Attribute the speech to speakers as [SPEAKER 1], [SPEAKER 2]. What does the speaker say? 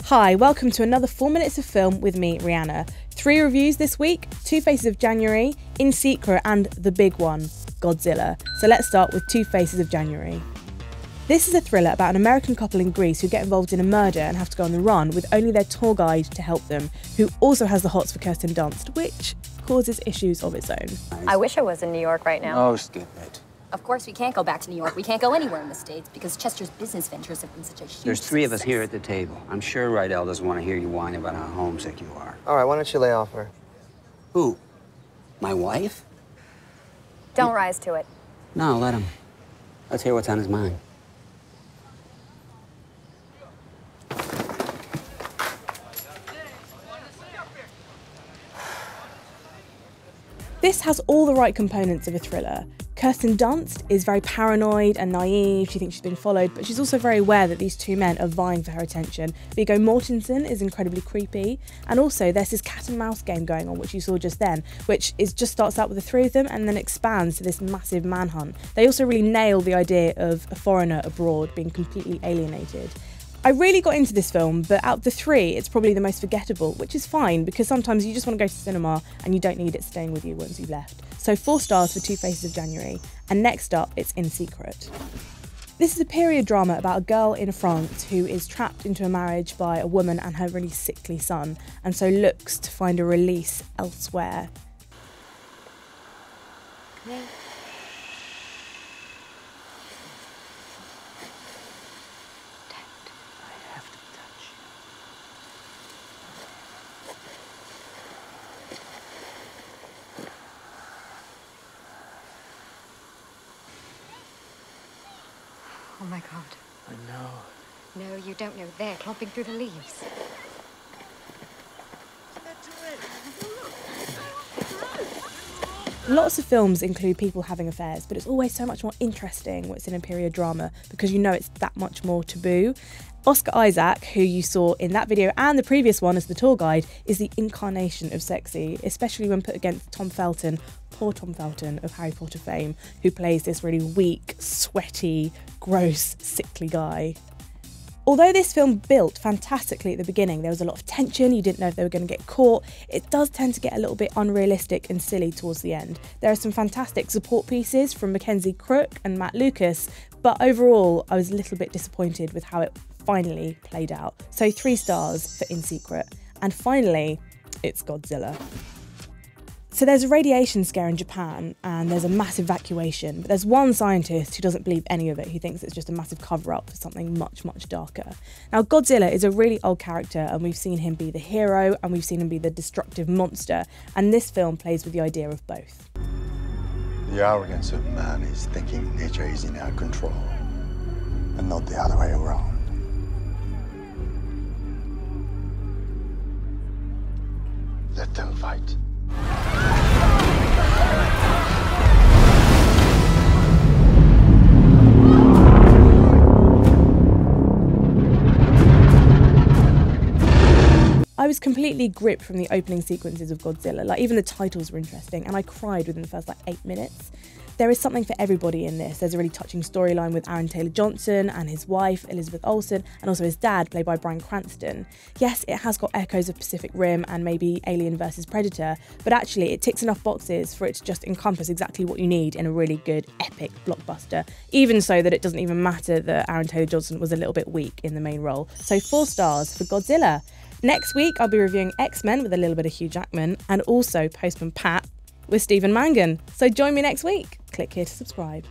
[SPEAKER 1] Hi, welcome to another 4 minutes of film with me, Rhianna. 3 reviews this week: Two Faces of January, In Secret, and the big one, Godzilla. So let's start with Two Faces of January. This is a thriller about an American couple in Greece who get involved in a murder and have to go on the run with only their tour guide to help them, who also has the hots for Kirsten Dunst, which causes issues of its own.
[SPEAKER 2] I wish I was in New York right now.
[SPEAKER 3] Oh, skip it.
[SPEAKER 4] Of course we can't go back to New York. We can't go anywhere in the States because Chester's business ventures have been such a huge
[SPEAKER 3] There's 3 of us
[SPEAKER 4] success.
[SPEAKER 3] here at the table. I'm sure Rydell doesn't want to hear you whine about how homesick you are.
[SPEAKER 5] All right, why don't you lay off her?
[SPEAKER 3] Who? My wife?
[SPEAKER 2] Don't rise to it.
[SPEAKER 3] No, let him. Let's hear what's on his mind.
[SPEAKER 1] This has all the right components of a thriller. Kirsten Dunst is very paranoid and naive. She thinks she's been followed, but she's also very aware that these two men are vying for her attention. Viggo Mortensen is incredibly creepy, and also there's this cat and mouse game going on, which you saw just then, which just starts out with the 3 of them and then expands to this massive manhunt. They also really nail the idea of a foreigner abroad being completely alienated. I really got into this film, but out of the 3, it's probably the most forgettable, which is fine because sometimes you just want to go to cinema and you don't need it staying with you once you've left. So 4 stars for Two Faces of January, and next up it's In Secret. This is a period drama about a girl in France who is trapped into a marriage by a woman and her really sickly son, and so looks to find a release elsewhere.
[SPEAKER 6] Oh my God.
[SPEAKER 5] I know.
[SPEAKER 6] No, you don't know. They're clomping through the leaves.
[SPEAKER 1] Lots of films include people having affairs, but it's always so much more interesting when it's in a period drama because you know it's that much more taboo. Oscar Isaac, who you saw in that video and the previous one as the tour guide, is the incarnation of sexy, especially when put against Tom Felton, poor Tom Felton of Harry Potter fame, who plays this really weak, sweaty, gross, sickly guy. Although this film built fantastically at the beginning, there was a lot of tension, you didn't know if they were going to get caught, it does tend to get a little bit unrealistic and silly towards the end. There are some fantastic support pieces from Mackenzie Crook and Matt Lucas, but overall I was a little bit disappointed with how it finally played out. So 3 stars for In Secret. And finally, it's Godzilla. So there's a radiation scare in Japan and there's a massive evacuation, but there's one scientist who doesn't believe any of it, who thinks it's just a massive cover-up for something much, much darker. Now, Godzilla is a really old character and we've seen him be the hero and we've seen him be the destructive monster, and this film plays with the idea of both.
[SPEAKER 7] The arrogance of man is thinking nature is in our control, and not the other way around. Let them fight.
[SPEAKER 1] I was completely gripped from the opening sequences of Godzilla. Like, even the titles were interesting, and I cried within the first 8 minutes. There is something for everybody in this. There's a really touching storyline with Aaron Taylor-Johnson and his wife, Elizabeth Olsen, and also his dad, played by Bryan Cranston. Yes, it has got echoes of Pacific Rim and maybe Alien vs Predator, but actually it ticks enough boxes for it to just encompass exactly what you need in a really good, epic blockbuster, even so that it doesn't even matter that Aaron Taylor-Johnson was a little bit weak in the main role. So 4 stars for Godzilla. Next week, I'll be reviewing X-Men with a little bit of Hugh Jackman, and also Postman Pat with Stephen Mangan. So join me next week. Click here to subscribe.